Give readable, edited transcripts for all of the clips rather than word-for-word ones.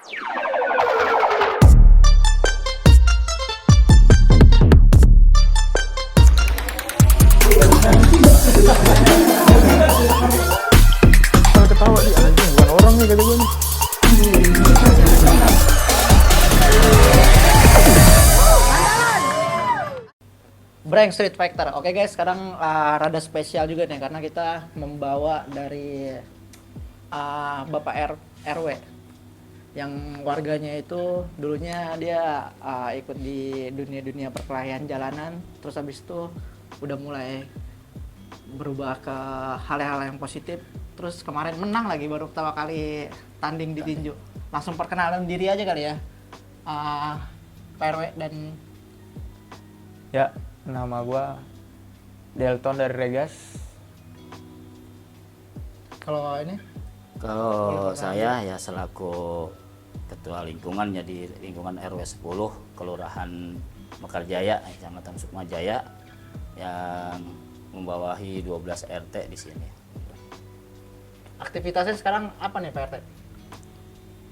Ketawa dia anjing, bukan orang nih kata gue nih. Breng Street Fighter. Oke guys, sekarang rada spesial juga nih karena kita membawa dari Bapak RW yang warganya itu dulunya dia ikut di dunia perkelahian jalanan, terus habis itu udah mulai berubah ke hal-hal yang positif. Terus kemarin menang lagi, baru pertama kali tanding di tinju. Langsung perkenalan diri aja kali ya, Pak RW. Dan Ya, nama gua Delton dari Regas. kalau ini Kalau saya ya selaku ketua lingkungan, jadi lingkungan RW 10 Kelurahan Mekarjaya, Kecamatan Sukmajaya, yang membawahi 12 RT di sini. aktivitasnya sekarang apa nih Pak RT?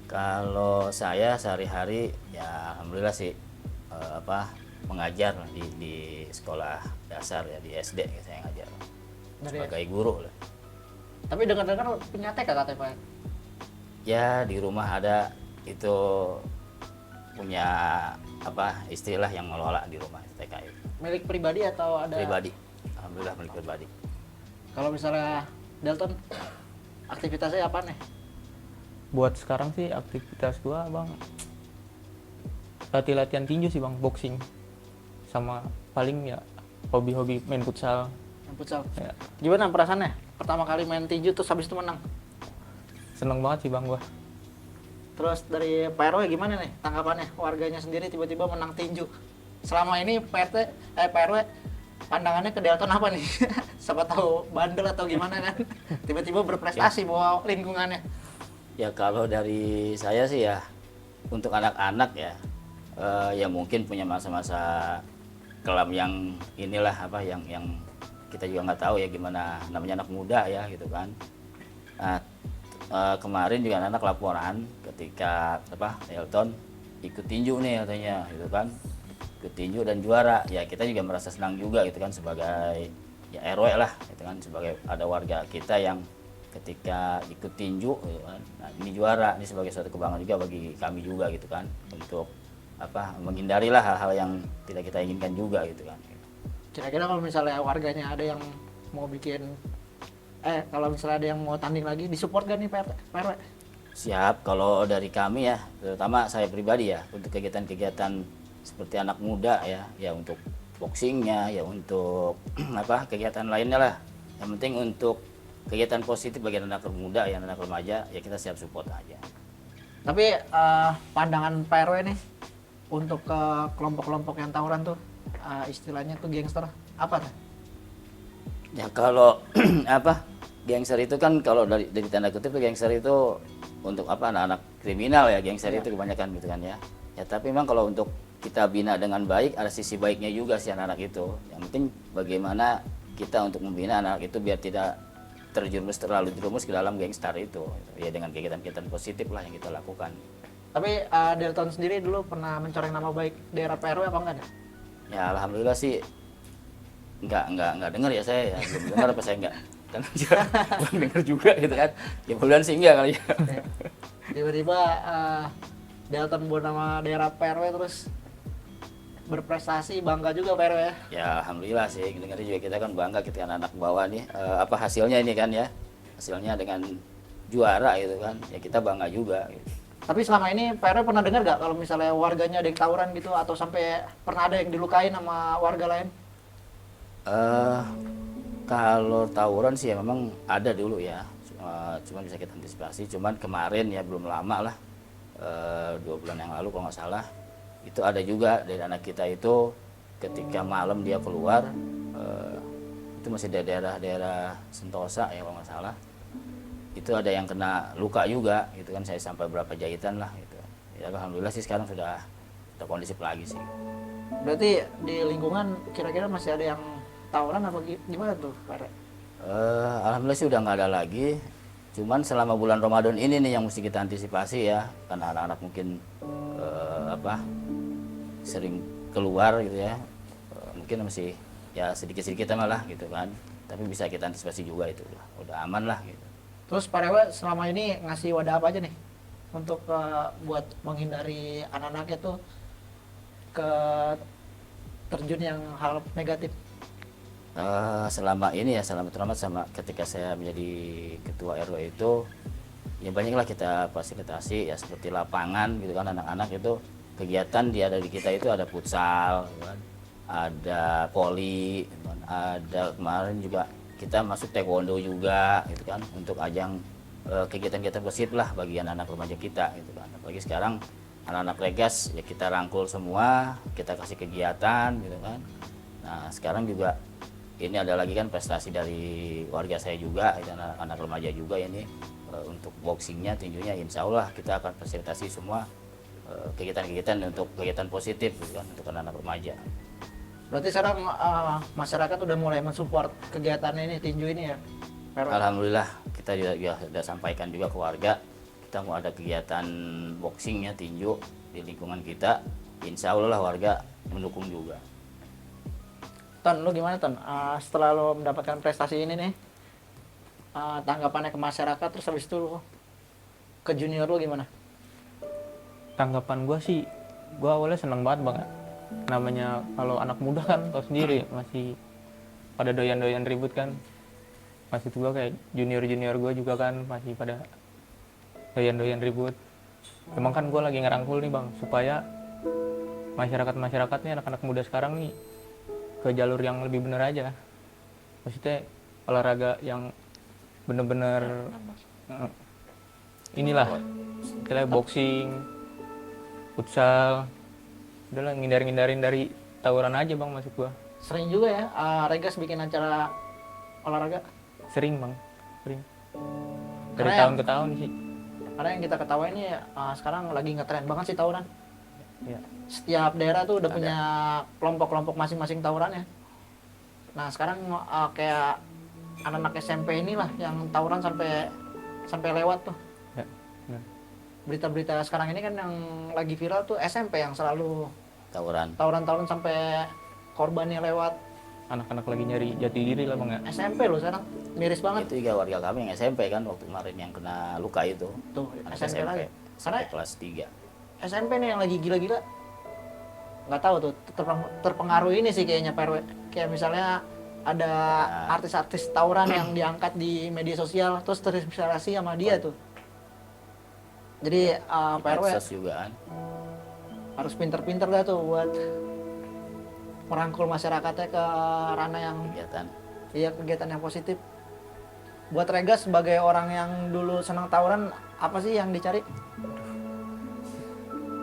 Kalau saya sehari-hari ya alhamdulillah sih mengajar di sekolah dasar ya, di SD ya, saya ngajar sebagai guru lah. Tapi dengar-dengar punya TK katanya Pak. Ya di rumah ada itu, punya istilah yang mengelola di rumah TK itu. Milik pribadi atau ada? Pribadi, alhamdulillah milik pribadi. Kalau misalnya Delton, aktivitasnya apa nih? Buat sekarang sih aktivitas gua bang latihan tinju sih bang, boxing, sama paling ya hobi-hobi main futsal. Yang futsal. Ya, Gimana perasaannya? Pertama kali main tinju terus habis itu menang. seneng banget sih bang gua. Terus dari Pak RW gimana nih tanggapannya? Warganya sendiri tiba-tiba menang tinju. Selama ini Pak RW pandangannya ke Delton apa nih? Siapa tahu bandel atau gimana kan? Tiba-tiba berprestasi bawa lingkungannya. Ya kalau dari saya sih ya, untuk anak-anak ya, ya mungkin punya masa-masa kelam yang inilah yang kita juga nggak tahu ya gimana namanya anak muda ya gitu kan. Nah, kemarin juga anak laporan ketika Delton ikut tinju nih katanya gitu kan, ikut tinju dan juara. Ya kita juga merasa senang juga gitu kan, sebagai ya RW lah gitu kan, sebagai ada warga kita yang ketika ikut tinju gitu kan. Nah, ini juara, ini sebagai suatu kebanggaan juga bagi kami juga gitu kan, untuk menghindarilah hal-hal yang tidak kita inginkan juga gitu kan. Kira-kira kalau misalnya warganya ada yang mau bikin kalau misalnya ada yang mau tanding lagi, disupport gak nih Pak RW? Siap, kalau dari kami ya, terutama saya pribadi ya, untuk kegiatan-kegiatan seperti anak muda ya untuk boxingnya, ya untuk kegiatan lainnya lah. Yang penting untuk kegiatan positif bagi anak muda, ya anak remaja, ya kita siap support aja. Tapi pandangan Pak RW nih untuk ke kelompok-kelompok yang tawuran tuh, istilahnya tuh gangster, apa tuh? Ya kalau gangster itu kan, kalau dari tanda kutip gangster itu untuk anak-anak kriminal ya, gangster itu kebanyakan gitu kan ya. Ya tapi memang kalau untuk kita bina dengan baik, ada sisi baiknya juga si anak-anak itu. Yang penting bagaimana kita untuk membina anak itu biar tidak terlalu jerumus ke dalam gangster itu. Ya dengan kegiatan-kegiatan positif lah yang kita lakukan. Tapi Delton sendiri dulu pernah mencoreng nama baik daerah Pak RW apa enggak ada? Ya alhamdulillah sih nggak dengar ya, saya ya belum dengar apa saya nggak kan belum dengar juga gitu kan. Ya mudah-mudahan sih enggak kali ya. Tiba-tiba Delton buat nama daerah Pak RW terus berprestasi, bangga juga Pak RW ya. Ya alhamdulillah sih, dengarnya juga kita kan bangga ketika anak bawa nih hasilnya ini kan ya, hasilnya dengan juara gitu kan, ya kita bangga juga gitu. Tapi selama ini Pak RW pernah dengar gak kalau misalnya warganya ada yang tawuran gitu, atau sampai pernah ada yang dilukain sama warga lain? Kalau tawuran sih ya memang ada dulu ya, cuman bisa kita antisipasi. Cuman kemarin ya belum lama lah, 2 bulan yang lalu kalau nggak salah, itu ada juga dari anak kita itu ketika malam dia keluar, itu masih di daerah Sentosa ya kalau nggak salah, itu ada yang kena luka juga gitu kan, saya sampai berapa jahitan lah gitu. Ya alhamdulillah sih sekarang sudah kondisif lagi sih. Berarti di lingkungan kira-kira masih ada yang tawuran apa gimana tuh Pak RW? Alhamdulillah sih udah nggak ada lagi. Cuman selama bulan Ramadan ini nih yang mesti kita antisipasi ya, karena anak-anak mungkin sering keluar gitu ya, mungkin masih ya sedikit-sedikit malah gitu kan, tapi bisa kita antisipasi juga itu lah, udah aman lah gitu. Terus Pak Rewa selama ini ngasih wadah apa aja nih untuk buat menghindari anak-anaknya tuh ke terjun yang hal negatif? Selama ini ya, selama terutama sama ketika saya menjadi ketua RW itu ya banyaklah kita fasilitasi ya, seperti lapangan gitu kan, anak-anak itu kegiatan dia dari kita itu ada futsal gitu kan, ada voli gitu kan, ada kemarin juga kita masuk taekwondo juga gitu kan, untuk ajang kegiatan-kegiatan positif lah bagi anak-anak remaja kita gitu kan. Apalagi sekarang anak-anak Regas ya kita rangkul semua, kita kasih kegiatan gitu kan. Nah sekarang juga ini ada lagi kan prestasi dari warga saya juga, anak-anak remaja juga ini, untuk boxingnya, tinjunya, insya Allah kita akan fasilitasi semua kegiatan-kegiatan untuk kegiatan positif gitu kan, untuk anak-anak remaja. Berarti sekarang masyarakat udah mulai mensupport kegiatan ini, tinju ini ya? Pak Rewa? Alhamdulillah kita juga sudah sampaikan juga ke warga, kita mau ada kegiatan boxing ya, tinju di lingkungan kita, insya Allah lah warga mendukung juga. Ton, lu gimana Ton? Setelah lu mendapatkan prestasi ini nih, tanggapannya ke masyarakat, terus habis itu lu ke junior lu gimana? Tanggapan gue sih, gue awalnya seneng banget bang ya. Namanya kalau anak muda kan tau sendiri, masih pada doyan-doyan ribut kan. Masih tua kayak junior-junior gue juga kan masih pada doyan-doyan ribut. Emang kan gue lagi ngerangkul nih bang, supaya masyarakat-masyarakat nih, anak-anak muda sekarang nih ke jalur yang lebih bener aja. Maksudnya olahraga yang bener-bener inilah, istilahnya boxing, futsal, udahlah ngindarin dari tawuran aja bang, maksud gua. Sering juga ya Regas bikin acara olahraga? Sering bang, sering. Dari Karena tahun ke tahun sih. Karena yang kita ketahui ini sekarang lagi ngetren banget sih tawuran. Ya. Setiap daerah tuh udah punya kelompok-kelompok masing-masing tawurannya. Nah sekarang kayak anak-anak SMP inilah yang tawuran sampai lewat tuh. Ya. Benar. Berita-berita sekarang ini kan yang lagi viral tuh SMP yang selalu Tawuran. tawuran-tawuran sampai korbannya lewat. Anak-anak lagi nyari jati diri lah bang ya. SMP loh sekarang, miris banget Itu juga warga kami yang SMP kan waktu kemarin yang kena luka itu. tuh. Anak SMP lagi. Karena sampai kelas 3. SMP nih yang lagi gila-gila. Nggak tahu tuh, terpengaruh ini sih kayaknya Pak RW. Kayak misalnya ada artis-artis tawuran yang diangkat di media sosial terus terinspirasi sama dia tuh. Jadi Pak RW Medsos juga kan. harus pinter-pinter dah tuh buat merangkul masyarakatnya ke ranah yang Kegiatan. iya, kegiatan yang positif. Buat Regas sebagai orang yang dulu senang tawuran, apa sih yang dicari?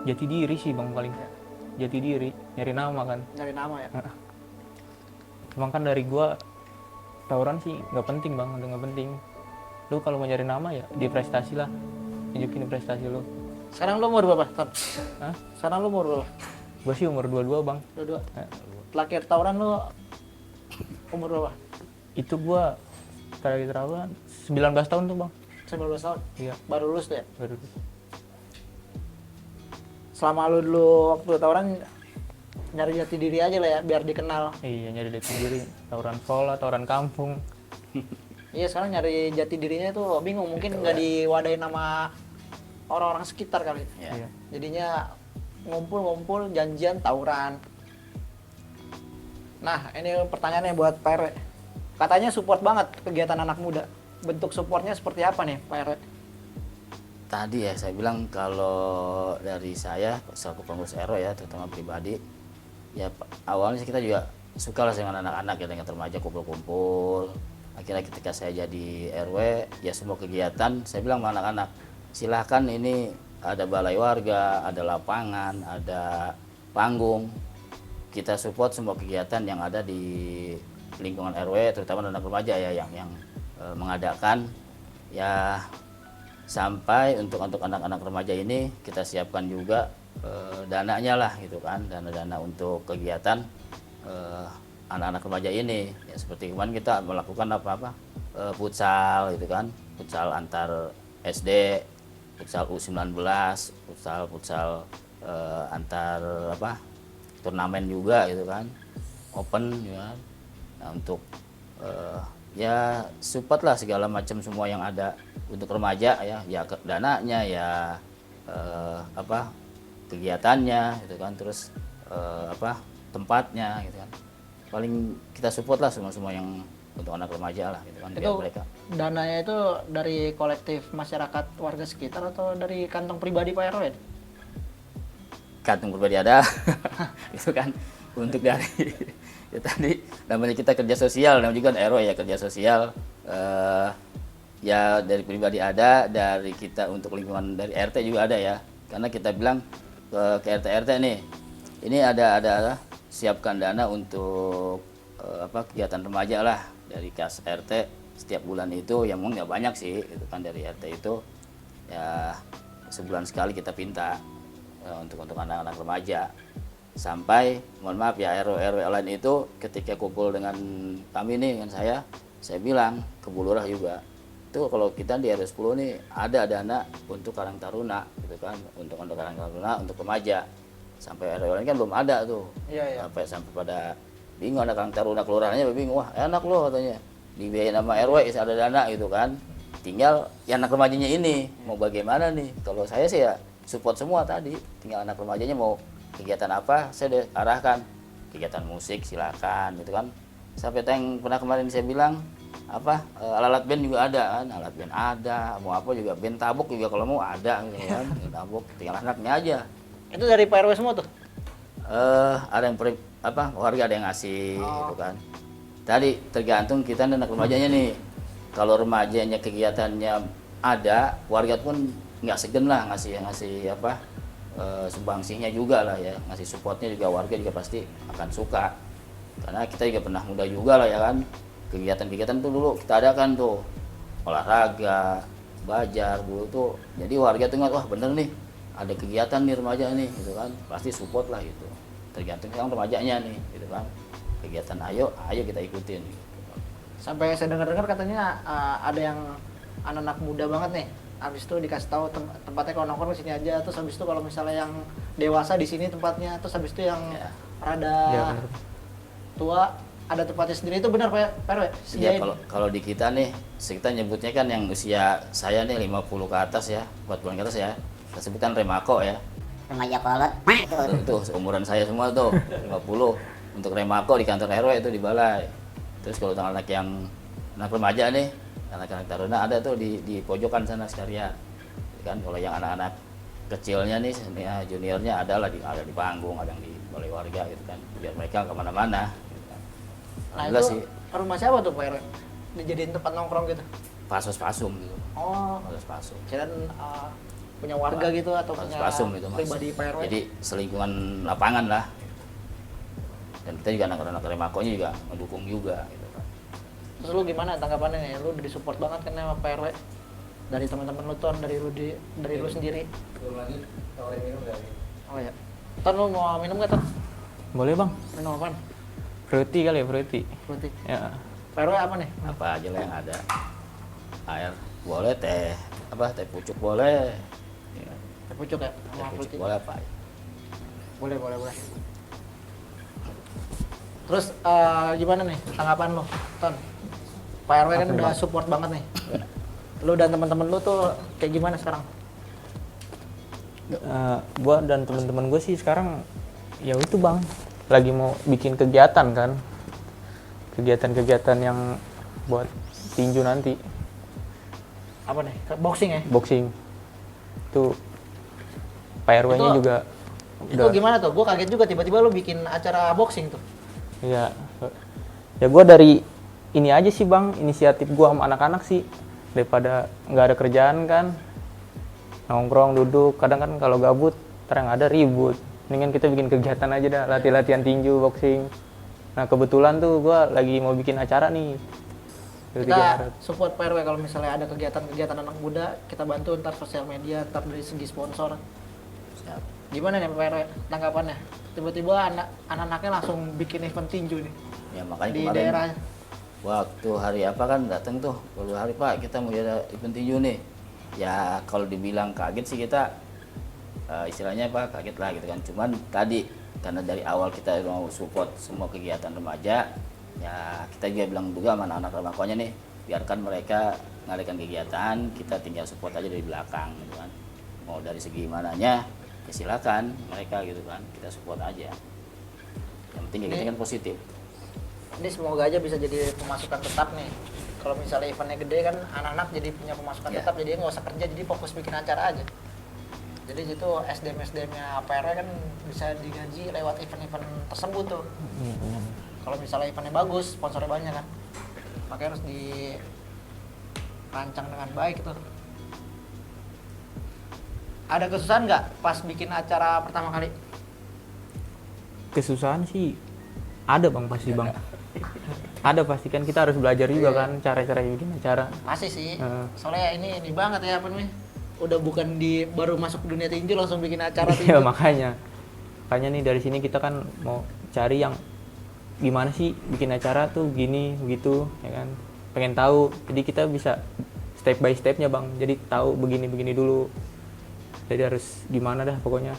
Jati diri sih bang paling. Jati diri, nyari nama kan. Nyari nama ya. Emang kan dari gua tawuran sih nggak penting bang, udah nggak penting. Lu kalau mau nyari nama ya di prestasi lah, tunjukin prestasi lu. Sekarang lu umur berapa, Ton? Hah? Sekarang lu umur berapa? Gua sih umur 22 bang. Dua-dua. Ya. Terakhir tawuran lu umur berapa? Itu gua terakhir tawuran 19 tahun tuh bang. 19 tahun. Iya, Baru lulus tuh ya. baru. Selama lu dulu waktu tawuran nyari jati diri aja lah ya, biar dikenal. Iya, nyari jati diri. Tawuran sekolah, tawuran kampung. Iya, sekarang nyari jati dirinya tuh bingung, mungkin nggak diwadahin sama orang-orang sekitar kali. Ya. Iya. Jadinya ngumpul-ngumpul janjian tawuran. Nah, ini pertanyaannya buat Pak RW. Katanya support banget kegiatan anak muda. Bentuk supportnya seperti apa nih Pak RW? Tadi ya saya bilang kalau dari saya selaku pengurus RW ya, terutama pribadi, ya awalnya sih kita juga suka lah dengan anak-anak ya, dengan remaja kumpul-kumpul. Akhirnya ketika saya jadi RW ya semua kegiatan saya bilang sama anak-anak, silahkan, ini ada balai warga, ada lapangan, ada panggung, kita support semua kegiatan yang ada di lingkungan RW, terutama anak remaja ya yang mengadakan ya. Sampai untuk anak-anak remaja ini kita siapkan juga dananya lah gitu kan, dana-dana untuk kegiatan anak-anak remaja ini ya, seperti kemarin kita melakukan futsal gitu kan, futsal antar SD, futsal U19, futsal antar turnamen juga gitu kan, open ya. Nah untuk ya support lah segala macam semua yang ada untuk remaja ya, dananya ya kegiatannya gitu kan, terus tempatnya gitu kan. Paling kita support lah semua yang untuk anak remaja lah gitu kan, biar Itu mereka. dananya itu dari kolektif masyarakat warga sekitar atau dari kantong pribadi Pak RW? Kantong pribadi ada itu kan untuk dari ya tadi namanya kita kerja sosial, namanya juga kan RW ya, kerja sosial. Ya dari pribadi ada, dari kita untuk lingkungan dari RT juga ada ya, karena kita bilang ke RT nih, ini ada siapkan dana untuk kegiatan remaja lah dari kas RT setiap bulan itu, yang mungkin nggak banyak sih itu kan, dari RT itu ya sebulan sekali kita pinta untuk anak-anak remaja. Sampai mohon maaf ya, RW lain itu ketika kumpul dengan kami nih, dengan saya bilang ke Bu Lurah juga, itu kalau kita di RW 10 nih ada dana untuk Karang Taruna gitu kan, untuk Karang Taruna untuk remaja. Sampai RW lain kan belum ada tuh. Iya. Sampai pada bingung, ada Karang Taruna kelurahannya bingung, wah enak loh katanya, dibiayain sama RW ada dana gitu kan. Tinggal ya anak remajanya ini mau bagaimana nih. Kalau saya sih ya support semua tadi, tinggal anak remajanya mau kegiatan apa saya udah arahkan, kegiatan musik silakan gitu kan. Sampai yang pernah kemarin saya bilang alat band juga ada kan, alat band ada, mau apa juga, band tabuk juga kalau mau ada gitu kan. Tabuk tinggal anaknya aja. Itu dari Pak RW semua tuh? Ada yang warga ada yang ngasih gitu kan. Tadi tergantung kita anak remajanya nih. Kalau remajanya kegiatannya ada, warga pun nggak segan lah ngasih sumbangsinya juga lah ya, ngasih supportnya juga, warga juga pasti akan suka. Karena kita juga pernah muda juga lah ya kan, kegiatan-kegiatan tuh dulu kita adakan tuh, olahraga, bajar dulu tuh. Jadi warga tuh wah bener nih, ada kegiatan nih remaja nih gitu kan, pasti support lah gitu. Tergantung yang remajanya nih gitu kan, kegiatan ayo kita ikutin gitu. Sampai saya dengar-dengar katanya ada yang anak-anak muda banget nih, habis itu dikasih tahu tempatnya kalau nongkrong di sini aja, terus habis itu kalau misalnya yang dewasa di sini tempatnya, terus habis itu yang rada tua ada tempatnya sendiri. Itu benar Pak RW? Iya, kalau di kita nih, kita nyebutnya kan yang usia saya nih 50 ke atas ya, 40 ke atas ya, kita sebutkan remako ya. Remaja kolot. Itu umuran saya semua tuh 50 untuk remako di kantor RW itu di balai. Terus kalau anak remaja nih, anak-anak taruna ada tuh di pojokan sana sekalian kan. Kalau yang anak-anak kecilnya nih, juniornya ada di panggung, ada yang di balai warga gitu kan, biar mereka kemana-mana gitu kan. Nah itu sih rumah siapa tuh Pak RW? Dijadiin tempat nongkrong gitu? Pasos Pasum gitu. Oh, Pasos Pasum. kirain punya warga gitu atau Pasos punya Pasum itu pribadi Pak RW? Jadi selingkungan lapangan lah. Dan kita juga anak-anak remakonya juga mendukung juga gitu kan. Terus lu gimana tanggapannya nih? Lu udah disupport banget kan sama Pak RW? Dari teman-teman lu Ton, dari lu sendiri. Belum lagi tawarin minum dari. Oh ya. Ton, lu mau minum gak Ton? Boleh bang, Minum apaan? fruity kali ya, fruity Putih. ya. Pak RW apa nih? Apa aja lah yang ada. Air boleh, teh pucuk boleh. Ya, Teh pucuk ya? teh Sama pucuk fruity. boleh apa? Boleh. Terus gimana nih tanggapan lu, Ton? Pak RW kan Apa, udah Bang? support banget nih. Lu dan teman-teman lu tuh kayak gimana sekarang? Gua dan teman-teman gue sih sekarang ya itu bang, lagi mau bikin kegiatan kan, kegiatan yang buat tinju nanti, Apa nih? Boxing ya? boxing. Itu Pak RW-nya Itu- juga Itu gimana tuh? Gue kaget juga tiba-tiba lu bikin acara boxing tuh. ya gue dari ini aja sih bang, inisiatif gue sama anak-anak sih, daripada nggak ada kerjaan kan, nongkrong duduk, kadang kan kalau gabut terang ada ribut, mendingan kita bikin kegiatan aja dah, latihan tinju, boxing. Nah kebetulan tuh gue lagi mau bikin acara nih 23 Kita Maret. support Pak RW kalau misalnya ada kegiatan-kegiatan anak muda, kita bantu ntar sosial media, ntar dari segi sponsor. Siap. Gimana nih Pak RW tanggapannya? Tiba-tiba anak-anaknya langsung bikin event tinju nih Ya makanya di kemarin daerah. waktu hari apa kan datang tuh, baru hari Pak kita mau ada event tinju nih. Ya kalau dibilang kaget sih kita istilahnya apa kaget lah gitu kan. Cuman tadi karena dari awal kita mau support semua kegiatan remaja, ya kita juga bilang juga sama anak-anak remakonya nih, biarkan mereka ngadakan kegiatan, kita tinggal support aja dari belakang gitu kan. Mau dari segi mananya ya silakan mereka gitu kan, kita support aja. Yang penting kegiatan kan positif. Ini semoga aja bisa jadi pemasukan tetap nih. Kalau misalnya eventnya gede kan anak-anak jadi punya pemasukan Ya. tetap, jadi nggak usah kerja, jadi fokus bikin acara aja. Jadi situ SDM-nya PRW kan bisa digaji lewat event-event tersebut tuh. Kalau misalnya eventnya bagus, sponsornya banyak kan, makanya harus dirancang dengan baik tuh. Ada kesusahan nggak pas bikin acara pertama kali? Kesusahan sih ada bang, pasti bang. Ada pasti kan, kita harus belajar juga kan cara-cara bikin acara. Masih sih, Heeh. soalnya ini banget ya apa namanya, udah bukan baru masuk dunia tinju langsung bikin acara Iya tinju. makanya nih dari sini kita kan mau cari yang gimana sih bikin acara tuh gini begitu ya kan, pengen tahu, jadi kita bisa step by stepnya bang, jadi tahu begini dulu, jadi harus gimana dah pokoknya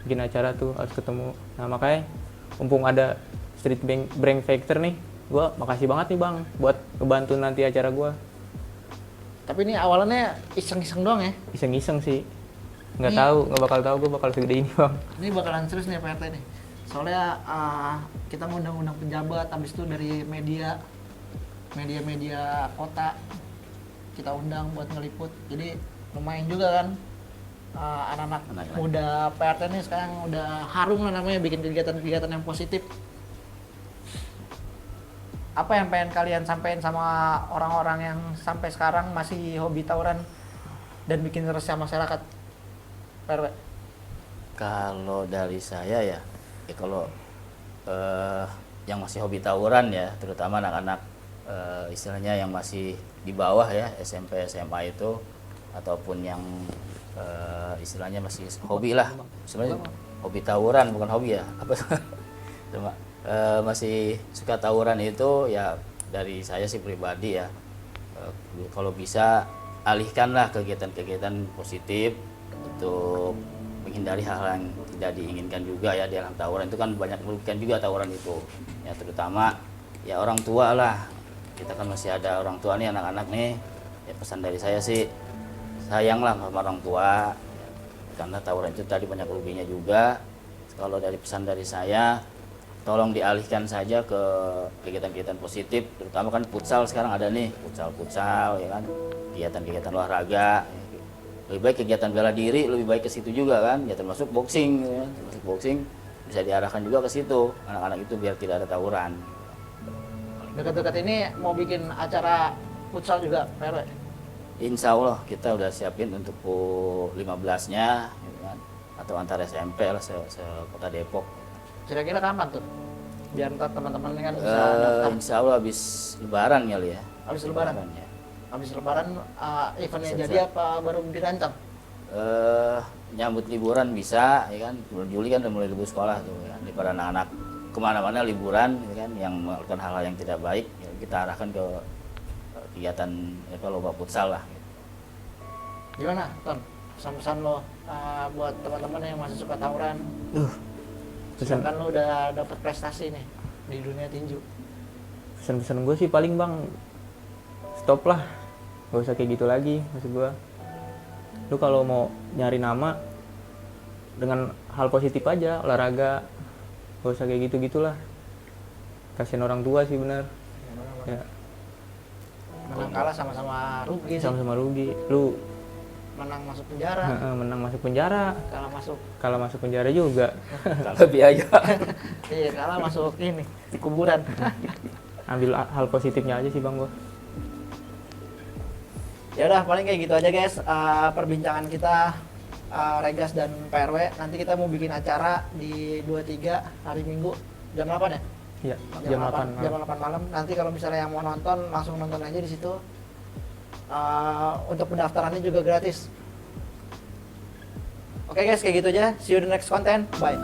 bikin acara tuh harus ketemu. Nah makanya mumpung ada Street Brand Factor nih, gue makasih banget nih bang buat ngebantu nanti acara gue. Tapi ini awalnya iseng-iseng doang ya. Iseng-iseng sih, nggak Nih. tahu, nggak bakal tahu gue bakal segede ini bang. Ini bakalan serius nih PRT nih. Soalnya kita ngundang-undang pejabat, habis itu dari media kota kita undang buat ngeliput. Jadi lumayan juga kan anak-anak Anak-anak. muda PRT nih sekarang udah harum lah namanya bikin kegiatan-kegiatan yang positif. Apa yang pengen kalian sampaikan sama orang-orang yang sampai sekarang masih hobi tawuran dan bikin resah masyarakat? PRW. Kalau dari saya ya kalau yang masih hobi tawuran ya, terutama anak-anak istilahnya yang masih di bawah ya, SMP SMA itu, ataupun yang istilahnya masih hobi lah, sebenarnya hobi tawuran bukan hobi ya, apa cuma masih suka tawuran itu ya, dari saya sih pribadi ya, kalau bisa alihkanlah kegiatan-kegiatan positif untuk menghindari hal yang tidak diinginkan juga ya di dalam tawuran. Itu kan banyak merugikan juga tawuran itu ya, terutama ya orang tua lah, kita kan masih ada orang tua nih, anak-anak nih ya, pesan dari saya sih sayanglah sama orang tua ya, karena tawuran itu tadi banyak ruginya juga. Kalau dari pesan dari saya, tolong dialihkan saja ke kegiatan-kegiatan positif, terutama kan futsal sekarang ada nih, futsal ya kan, kegiatan-kegiatan olahraga. Lebih baik kegiatan bela diri, lebih baik ke situ juga kan, ya termasuk boxing ya, termasuk boxing bisa diarahkan juga ke situ anak-anak itu biar tidak ada tawuran. Dekat-dekat ini mau bikin acara futsal juga, PRW. Insya Allah kita udah siapin untuk U15-nya gitu kan, atau antar SMP lah se-kota Depok. Kira-kira kapan tuh? Biar ntar teman-teman ini kan bisa daftar. Insya Allah habis Lebaran kali ya. Habis Lebaran? Ya. Habis Lebaran eventnya Bisa. jadi apa baru dirancang? Nyambut liburan bisa ya kan, bulan Juli kan udah mulai libur sekolah tuh ya, daripada anak-anak kemana-mana liburan ya kan, yang melakukan hal-hal yang tidak baik ya, kita arahkan ke kegiatan lomba futsal lah gitu. Gimana, Ton? Pesan-pesan lo buat teman-teman yang masih suka tawuran. Pesan Sedangkan lo udah dapat prestasi nih di dunia tinju. pesan gue sih paling bang, stop lah, gak usah kayak gitu lagi. Maksud gue, lu kalau mau nyari nama dengan hal positif aja, olahraga, gak usah kayak gitu gitulah. Kasian orang tua sih bener ya, Menang kalah sama-sama rugi sih. sama-sama rugi. Lu Menang masuk penjara, menang masuk penjara, kalah masuk. kalau masuk penjara juga. Lebih aja. Iya, kalah masuk ini di kuburan. Ambil hal positifnya aja sih bang gue. Ya udah paling kayak gitu aja guys, perbincangan kita Regas dan PRW. Nanti kita mau bikin acara di 23 hari Minggu jam 8 ya? Iya, jam 8 jam 8 malam. Nanti kalau misalnya yang mau nonton langsung nonton aja di situ. Untuk pendaftarannya juga gratis. Oke guys, kayak gitu aja. See you the next content. Bye.